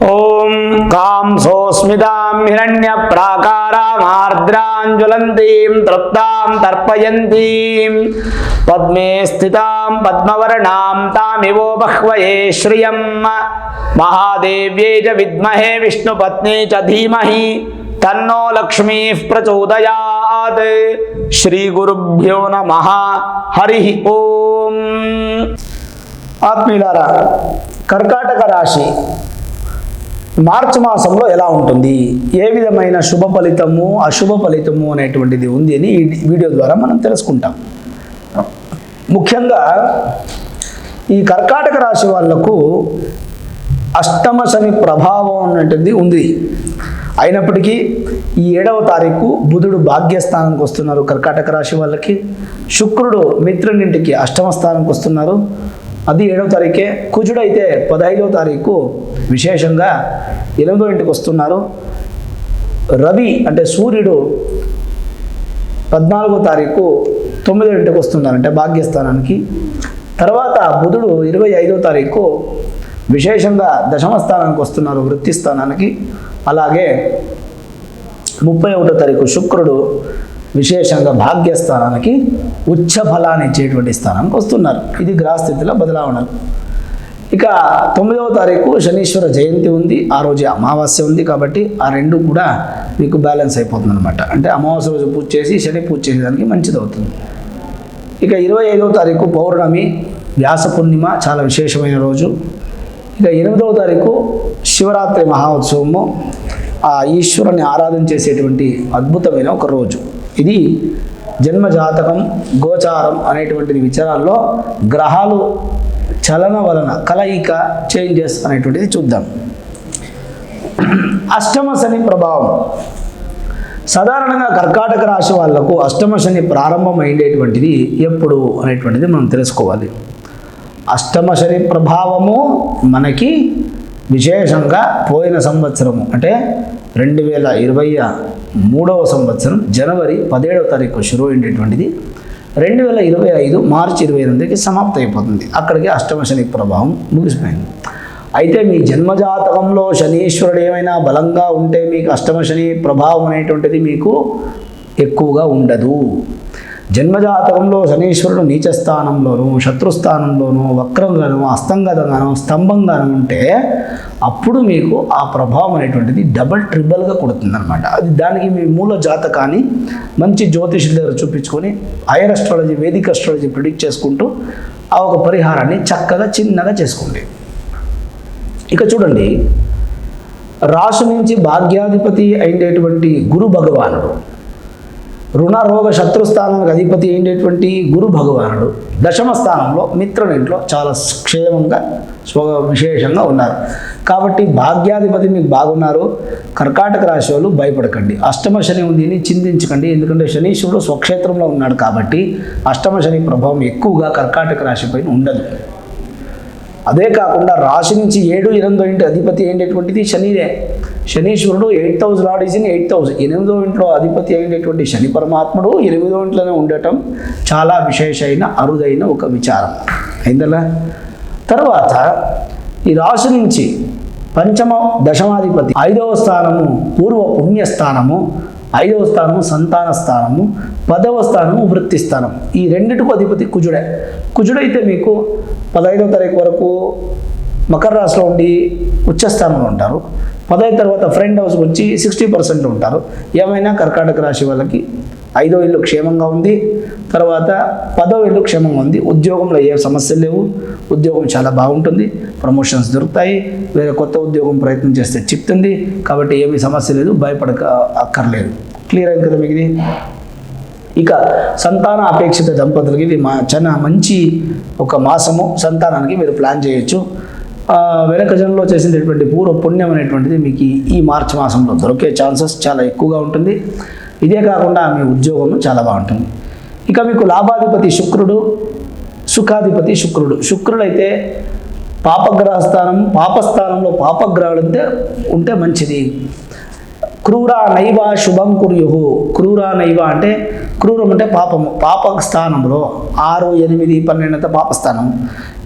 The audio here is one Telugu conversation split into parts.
ఓం కాం సోస్మితాం హిరణ్య ప్రాకారామార్ద్రాంజ్వలంతీం తృప్తాం తర్పయంతీం పద్మే స్థితాం పద్మవర్ణాం తామివో బహ్వయే శ్రియం మహాదేవ్యై చ విద్మహే విష్ణుపత్ని చ ధీమహి తన్నో లక్ష్మీ ప్రచోదయాత్. శ్రీ గురుభ్యో నమః. హరి ఓం. ఆత్మీయులారా, కర్కాటక రాశి మార్చి మాసంలో ఎలా ఉంటుంది, ఏ విధమైన శుభ ఫలితము అశుభ ఫలితము అనేటువంటిది ఉంది అని ఈ వీడియో ద్వారా మనం తెలుసుకుంటాం. ముఖ్యంగా ఈ కర్కాటక రాశి వాళ్లకు అష్టమ శని ప్రభావం అనేటువంటిది ఉంది. అయినప్పటికీ ఈ 7వ తారీఖు బుధుడు భాగ్యస్థానానికి వస్తున్నారు కర్కాటక రాశి వాళ్ళకి. శుక్రుడు మిత్రునింటికి అష్టమ స్థానానికి వస్తున్నారు, అది 7వ తారీఖే. కుజుడు అయితే 15వ తారీఖు విశేషంగా 8వ ఇంటికి వస్తున్నారు. రవి అంటే సూర్యుడు 14వ తారీఖు 9వ ఇంటికి వస్తున్నారు, అంటే భాగ్యస్థానానికి. తర్వాత బుధుడు 25వ తారీఖు విశేషంగా దశమ స్థానానికి వస్తున్నారు, వృత్తి స్థానానికి. అలాగే 31వ తారీఖు శుక్రుడు విశేషంగా భాగ్యస్థానానికి ఉచ్చ ఫలాన్ని ఇచ్చేటువంటి స్థానానికి వస్తున్నారు. ఇది గ్రహస్థితిలో బదలావణలు. ఇక 9వ తారీఖు శనీశ్వర జయంతి ఉంది, ఆ రోజు అమావాస్య ఉంది. కాబట్టి ఆ రెండు కూడా మీకు బ్యాలెన్స్ అయిపోతుంది అనమాట. అంటే అమావాస్య రోజు పూజ చేసి శని పూజ చేసేదానికి మంచిది అవుతుంది. ఇక 25వ తారీఖు పౌర్ణమి, వ్యాస పూర్ణిమ, చాలా విశేషమైన రోజు. ఇక 8వ తారీఖు శివరాత్రి మహోత్సవము, ఆ ఈశ్వరుని ఆరాధన చేసేటువంటి అద్భుతమైన ఒక రోజు. ఇది జన్మ జాతకం, గోచారం అనేటువంటి విచారాల్లో గ్రహాలు చలన వలన కలయిక చేంజెస్ అనేటువంటిది చూద్దాం. అష్టమ శని ప్రభావం. సాధారణంగా కర్కాటక రాశి వాళ్లకు అష్టమ శని ప్రారంభం అయ్యేటువంటిది ఎప్పుడు అనేటువంటిది మనం తెలుసుకోవాలి. అష్టమ శని ప్రభావము మనకి విశేషంగా పోయిన సంవత్సరము అంటే 2023వ సంవత్సరం జనవరి 17వ తారీఖు షురు అయ్యేటువంటిది 2025 మార్చి 28కి సమాప్తి అయిపోతుంది. అక్కడికి అష్టమ శని ప్రభావం ముగిసిపోయింది. అయితే మీ జన్మజాతకంలో శనీశ్వరుడు ఏమైనా బలంగా ఉంటే మీకు అష్టమ శని ప్రభావం అనేటువంటిది మీకు ఎక్కువగా ఉండదు. జన్మజాతకంలో శనీశ్వరుడు నీచ స్థానంలోనూ, శత్రుస్థానంలోనూ, వక్రంగాను, అస్తంగతంగాను, స్తంభంగాను ఉంటే అప్పుడు మీకు ఆ ప్రభావం అనేటువంటిది డబల్ ట్రిబల్గా కొడుతుందన్నమాట. అది దానికి మీ మూల జాతకాన్ని మంచి జ్యోతిషుల దగ్గర చూపించుకొని హైయర్ అస్ట్రాలజీ, వేదిక అస్ట్రాలజీ ప్రిడిక్ట్ చేసుకుంటూ ఆ ఒక పరిహారాన్ని చక్కగా చిన్నగా చేసుకోండి. ఇక చూడండి, రాశి నుంచి భాగ్యాధిపతి అయినటువంటి గురు భగవానుడు, రుణ రోగ శత్రుస్థానానికి అధిపతి అయినటువంటి గురు భగవానుడు దశమ స్థానంలో మిత్రునింట్లో చాలా క్షేమంగా విశేషంగా ఉన్నారు. కాబట్టి భాగ్యాధిపతి మీకు బాగున్నారు. కర్కాటక రాశి వాళ్ళు భయపడకండి. అష్టమ శని ఉంది అని చింతించకండి, ఎందుకంటే శనీశ్వరుడు స్వక్షేత్రంలో ఉన్నాడు. కాబట్టి అష్టమ శని ప్రభావం ఎక్కువగా కర్కాటక రాశి పైన ఉండదు. అదే కాకుండా రాశి నుంచి 7, 8వ ఇంటి అధిపతి అయినటువంటిది శనిదే. శనీశ్వరుడు 8th house lord is in 8th house. 8వ ఇంట్లో అధిపతి అయినటువంటి శని పరమాత్ముడు 8వ ఇంట్లోనే ఉండటం చాలా విశేషమైన అరుదైన ఒక విచారం అయిందలా. తర్వాత ఈ రాశి నుంచి పంచమ దశమాధిపతి 5వ స్థానము పూర్వ పుణ్యస్థానము, 5వ స్థానము సంతాన స్థానము, 10వ స్థానము వృత్తి స్థానం. ఈ రెండిటికి అధిపతి కుజుడే. కుజుడైతే మీకు 15వ తారీఖు వరకు మకర రాశిలో ఉండి ఉచ్చస్థానంలో ఉంటారు. 15 తర్వాత ఫ్రెండ్ హౌస్కి వచ్చి 60% ఉంటారు. ఏమైనా కర్కాటక రాశి వాళ్ళకి 5వ ఇల్లు క్షేమంగా ఉంది, తర్వాత 10వ ఇల్లు క్షేమంగా ఉంది. ఉద్యోగంలో ఏ సమస్యలు లేవు, ఉద్యోగం చాలా బాగుంటుంది, ప్రమోషన్స్ దొరుకుతాయి, వేరే కొత్త ఉద్యోగం ప్రయత్నం చేస్తే చిక్కుతుంది. కాబట్టి ఏమీ సమస్య లేదు, భయపడక అక్కర్లేదు. క్లియర్ అయింది కదా మీకు ఇది. ఇక సంతాన అపేక్షిత దంపతులకి ఇది చాలా మంచి ఒక మాసము. సంతానానికి మీరు ప్లాన్ చేయొచ్చు. వెనక జన్మలో చేసినటువంటి పూర్వ పుణ్యం అనేటువంటిది మీకు ఈ మార్చి మాసంలో దొరికే ఛాన్సెస్ చాలా ఎక్కువగా ఉంటుంది. ఇదే కాకుండా మీ ఉద్యోగం చాలా బాగుంటుంది. ఇక మీకు లాభాధిపతి శుక్రుడు, సుఖాధిపతి శుక్రుడు. శుక్రుడు అయితే పాపగ్రహస్థానం, పాపస్థానంలో పాపగ్రహాలు ఉంటే మంచిది. క్రూరా నైవ శుభం కుర్యుహు. క్రూరా నైవ అంటే క్రూరం అంటే పాపము. పాప స్థానంలో 6, 8, 12 అంతా పాపస్థానం.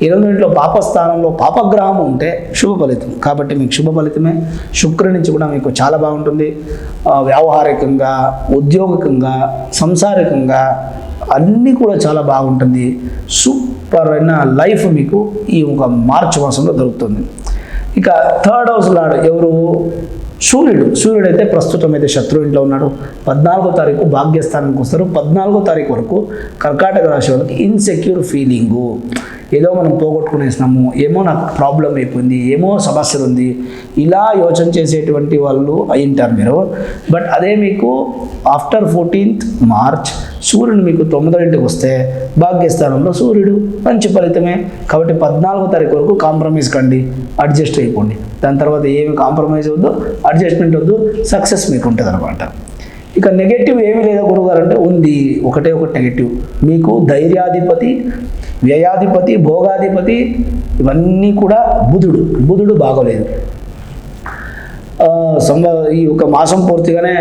8 పాపస్థానంలో పాపగ్రహం ఉంటే శుభ ఫలితం. కాబట్టి మీకు శుభ ఫలితమే. శుక్రుడి నుంచి కూడా మీకు చాలా బాగుంటుంది. వ్యావహారికంగా, ఉద్యోగికంగా, సంసారికంగా అన్నీ కూడా చాలా బాగుంటుంది. సూపర్ అయిన లైఫ్ మీకు ఈ ఒక మార్చి మాసంలో దొరుకుతుంది. ఇక థర్డ్ హౌస్ లాడు ఎవరు? సూర్యుడు అయితే ప్రస్తుతం అయితే శత్రువు ఇంట్లో ఉన్నాడు. 14వ తారీఖు భాగ్యస్థానానికి వస్తారు. 14వ తారీఖు వరకు కర్కాటక రాశి వాళ్ళకి ఇన్సెక్యూర్ ఫీలింగు, ఏదో మనం పోగొట్టుకునేసినాము, ఏమో నాకు ప్రాబ్లం అయిపోయింది, ఏమో సమస్యలు ఉంది, ఇలా యోచన చేసేటువంటి వాళ్ళు అయింటారు మీరు. బట్ అదే మీకు ఆఫ్టర్ 14th మార్చ్ సూర్యుడు మీకు 9వ ఇంటికి వస్తే భాగ్యస్థానంలో సూర్యుడు మంచి ఫలితమే. కాబట్టి 14వ తారీఖు వరకు కాంప్రమైజ్ కండి, అడ్జస్ట్ అయిపోండి. దాని తర్వాత ఏమి కాంప్రమైజ్ వద్దు, అడ్జస్ట్మెంట్ వద్దు, సక్సెస్ మీకు ఉంటుంది అనమాట. ఇక నెగటివ్ ఏమీ లేదా గురుగారు అంటే ఉంది, ఒకటే ఒకటి నెగటివ్. మీకు ధైర్యాధిపతి, వ్యయాధిపతి, భోగాధిపతి ఇవన్నీ కూడా బుధుడు బాగోలేదు. ఈ ఒక మాసం పూర్తిగానే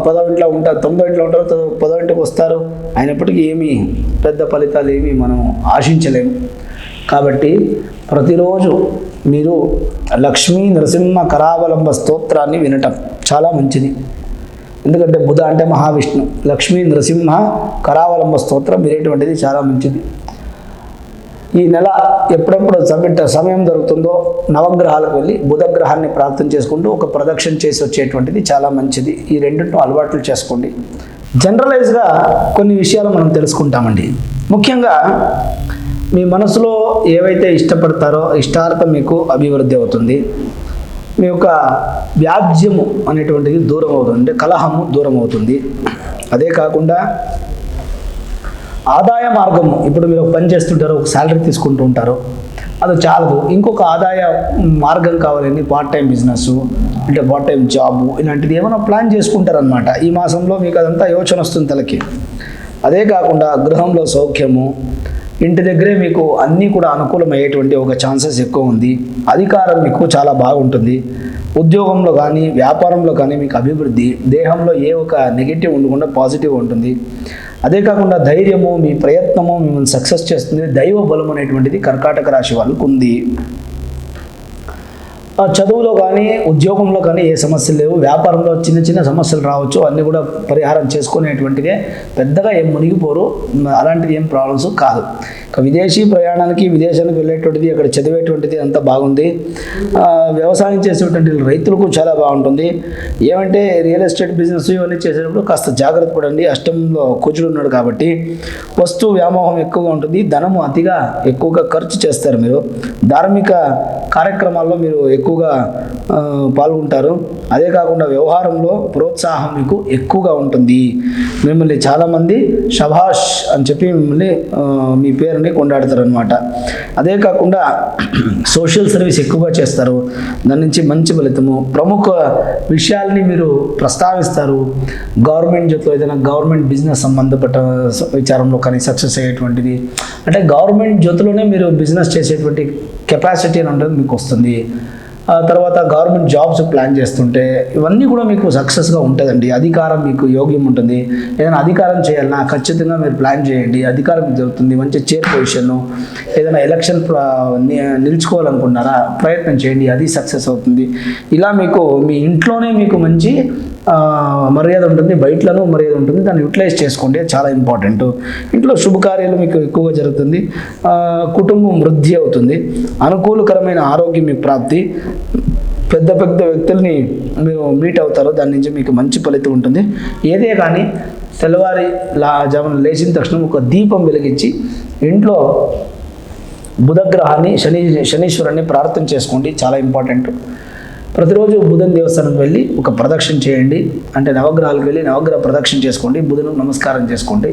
10వ ఇంట్లో ఉంటారు, 9వ ఇంట్లో ఉంటారు, 10వ ఇంటికి వస్తారు. అయినప్పటికీ ఏమీ పెద్ద ఫలితాలు ఏమీ మనం ఆశించలేము. కాబట్టి ప్రతిరోజు మీరు లక్ష్మీ నరసింహ కరావలంబ స్తోత్రాన్ని వినటం చాలా మంచిది. ఎందుకంటే బుధ అంటే మహావిష్ణు, లక్ష్మీ నరసింహ కరావలంబ స్తోత్రం వినేటువంటిది చాలా మంచిది. ఈ నెల ఎప్పుడెప్పుడు సమయం దొరుకుతుందో నవగ్రహాలకు వెళ్ళి బుధగ్రహాన్ని ప్రార్థన చేసుకుంటూ ఒక ప్రదక్షిణ చేసి వచ్చేటువంటిది చాలా మంచిది. ఈ రెండింటిని అలవాట్లు చేసుకోండి. జనరలైజ్గా కొన్ని విషయాలు మనం తెలుసుకుంటామండి. ముఖ్యంగా మీ మనసులో ఏవైతే ఇష్టపడతారో ఇష్టార్థం మీకు అభివృద్ధి అవుతుంది. మీ యొక్క వ్యాజ్యము అనేటువంటిది దూరం అవుతుంది, అంటే కలహము దూరం అవుతుంది. అదే కాకుండా ఆదాయ మార్గము, ఇప్పుడు మీరు ఒక పని చేస్తుంటారు, ఒక శాలరీ తీసుకుంటూ ఉంటారు, అది చాలదు, ఇంకొక ఆదాయ మార్గం కావాలని పార్ట్ టైం బిజినెస్ అంటే పార్ట్ టైం జాబు ఇలాంటిది ఏమైనా ప్లాన్ చేసుకుంటారనమాట. ఈ మాసంలో మీకు అదంతా యోచన వస్తుంది తలకి. అదే కాకుండా గృహంలో సౌఖ్యము, ఇంటి దగ్గరే మీకు అన్నీ కూడా అనుకూలమయ్యేటువంటి ఒక ఛాన్సెస్ ఎక్కువ ఉంది. అధికారం మీకు చాలా బాగుంటుంది. ఉద్యోగంలో కానీ వ్యాపారంలో కానీ మీకు అభివృద్ధి, దేహంలో ఏ ఒక నెగిటివ్ ఉండకుండా పాజిటివ్ ఉంటుంది. అదే కాకుండా ధైర్యము, మీ ప్రయత్నము మిమ్మల్ని సక్సెస్ చేస్తుంది. దైవ బలం అనేటువంటిది కర్కాటక రాశి వాళ్ళకు ఉంది. చదువులో కానీ ఉద్యోగంలో కానీ ఏ సమస్యలు లేవు. వ్యాపారంలో చిన్న చిన్న సమస్యలు రావచ్చు, అన్నీ కూడా పరిహారం చేసుకునేటువంటిదే. పెద్దగా ఏం మునిగిపోరు, అలాంటిది ఏం ప్రాబ్లమ్స్ కాదు. ఇక విదేశీ ప్రయాణానికి, విదేశానికి వెళ్ళేటువంటిది, అక్కడ చదివేటువంటిది అంతా బాగుంది. వ్యవసాయం చేసేటువంటి రైతులకు చాలా బాగుంటుంది. ఏమంటే రియల్ ఎస్టేట్ బిజినెస్ ఇవన్నీ చేసేటప్పుడు కాస్త జాగ్రత్త పడండి. అష్టంలో కుజుడు ఉన్నాడు కాబట్టి వస్తు వ్యామోహం ఎక్కువగా ఉంటుంది. ధనము అతిగా ఎక్కువగా ఖర్చు చేస్తారు. మీరు ధార్మిక కార్యక్రమాల్లో మీరు ఎక్కువగా పాల్గొంటారు. అదే కాకుండా వ్యవహారంలో ప్రోత్సాహం మీకు ఎక్కువగా ఉంటుంది. మిమ్మల్ని చాలామంది షభాష్ అని చెప్పి మిమ్మల్ని మీ పేరుని కొండాడతారు అనమాట. అదే కాకుండా సోషల్ సర్వీస్ ఎక్కువగా చేస్తారు, దాని నుంచి మంచి ఫలితము. ప్రముఖ విషయాల్ని మీరు ప్రస్తావిస్తారు. గవర్నమెంట్ జొత్తులో ఏదైనా గవర్నమెంట్ బిజినెస్ సంబంధపడ్డ విచారంలో కానీ సక్సెస్ అయ్యేటువంటిది, అంటే గవర్నమెంట్ జొత్తులోనే మీరు బిజినెస్ చేసేటువంటి కెపాసిటీ అనేది మీకు వస్తుంది. తర్వాత గవర్నమెంట్ జాబ్స్ ప్లాన్ చేస్తుంటే ఇవన్నీ కూడా మీకు సక్సెస్గా ఉంటుందండి. అధికారం మీకు యోగ్యం ఉంటుంది. ఏదైనా అధికారం చేయాలన్నా ఖచ్చితంగా మీరు ప్లాన్ చేయండి, అధికారం జరుగుతుంది. మంచి చైర్ పొజిషను, ఏదైనా ఎలక్షన్ నిలుచుకోవాలనుకున్నారా ప్రయత్నం చేయండి, అది సక్సెస్ అవుతుంది. ఇలా మీకు మీ ఇంట్లోనే మీకు మంచి మర్యాద ఉంటుంది, బయటలోనూ మర్యాద ఉంటుంది. దాన్ని యూటిలైజ్ చేసుకోండి, చాలా ఇంపార్టెంట్. ఇంట్లో శుభకార్యాలు మీకు ఎక్కువగా జరుగుతుంది. కుటుంబం వృద్ధి అవుతుంది. అనుకూలకరమైన ఆరోగ్యం మీకు ప్రాప్తి. పెద్ద పెద్ద వ్యక్తుల్ని మీరు మీట్ అవుతారు, దాని నుంచి మీకు మంచి ఫలితం ఉంటుంది. ఏదే కానీ తెల్లవారి జామున లేచిన తక్షణం ఒక దీపం వెలిగించి ఇంట్లో బుధగ్రహాన్ని శనీశ్వరుని ప్రార్థన చేసుకోండి, చాలా ఇంపార్టెంట్. ప్రతిరోజు బుధన్ దేవస్థానం వెళ్ళి ఒక ప్రదక్షిణ చేయండి, అంటే నవగ్రహాలకు వెళ్ళి నవగ్రహ ప్రదక్షిణ చేసుకోండి, బుధను నమస్కారం చేసుకోండి.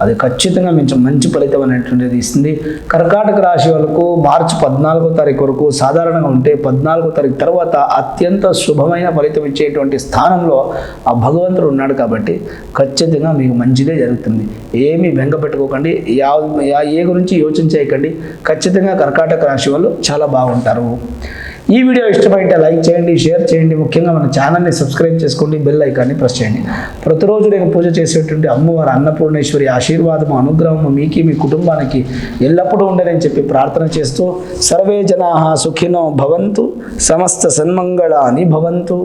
అది ఖచ్చితంగా మంచి ఫలితం అనేటువంటిది ఇస్తుంది. కర్కాటక రాశి వాళ్ళకు మార్చి 14వ తారీఖు వరకు సాధారణంగా ఉంటే 14వ తారీఖు తర్వాత అత్యంత శుభమైన ఫలితం ఇచ్చేటువంటి స్థానంలో ఆ భగవంతుడు ఉన్నాడు. కాబట్టి ఖచ్చితంగా మీకు మంచిదే జరుగుతుంది. ఏమీ బెంగ పెట్టుకోకండి, ఏ గురించి యోచన చేయకండి. ఖచ్చితంగా కర్కాటక రాశి వాళ్ళు చాలా బాగుంటారు. ఈ వీడియో ఇష్టమైతే లైక్ చేయండి, షేర్ చేయండి, ముఖ్యంగా మన ఛానల్ని సబ్స్క్రైబ్ చేసుకోండి, బెల్ ఐకాన్ని ప్రెస్ చేయండి. ప్రతిరోజు నేను పూజ చేసేటువంటి అమ్మవారి అన్నపూర్ణేశ్వరి ఆశీర్వాదము, అనుగ్రహము మీకు మీ కుటుంబానికి ఎల్లప్పుడూ ఉండదని చెప్పి ప్రార్థన చేస్తూ సర్వే జనాః సుఖినో భవంతు, సమస్త సన్మంగళాని భవంతు.